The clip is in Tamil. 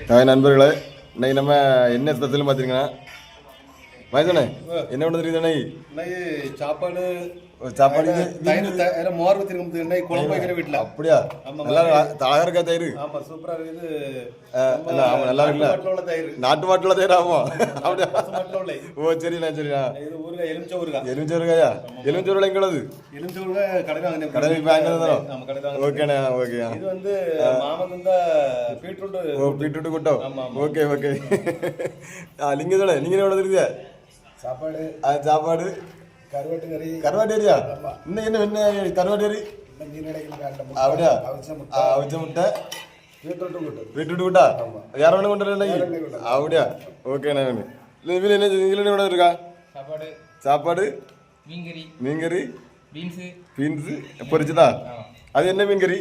ஹாய் நண்பர்களே, இன்னைக்கு நம்ம என்ன ஸ்பெஷல் பார்த்துருங்கன்னா வயதானே என்ன பண்ணுறது இன்னைக்கு சாப்பாடு சாப்பாடு மோர் வச்சிருக்கோம் குழம்பு வைக்கிற வீட்டில். அப்படியா? நல்லா அழகா இருக்கா தயிர்? ஆமா, சூப்பரா இருக்குது. ஆமா, நல்லா இருக்குல்ல? தயிர் நாட்டு மாட்டுல தயிர். ஆமா, அப்படியா? மாட்டுல. ஓ, சரிண்ணா சரிண்ணா. இது ஊறுகாய், எலுமிச்சை ஊறுகாய். எலுமிச்சை ஊறுகாயா? எலுமிச்சை ஊறுகாய் எங்களது எலுமிச்சை ஊறுகாய் கடையில் கடையில் வாங்கினதும். நம்ம கடையில். ஓகேண்ணா, ஓகே. இது வந்து மாமந்த பீட்ரூட். ஓ, பீட்ரூட் கூட்டம். Okay okay. நீங்க சொல்ல நீங்க என்ன இருக்குது? சாப்பாடு. சாப்பாடு கருவாட்டு கறி. கருவாட்டு கறியா? இன்னும் என்ன கருவாட்டு கறி? அப்படியா? அவிச்ச முட்டை, பீட்ரூட் கூட்டா. யார வேணும் கொண்டு வரல? அப்படியா? ஓகேண்ணா. இதில் என்ன இதில் என்ன இருக்கா? சாப்பாடு, மீன்கறி, பீன்ஸு பொரிச்சுதா? அது என்ன மீன்கறி?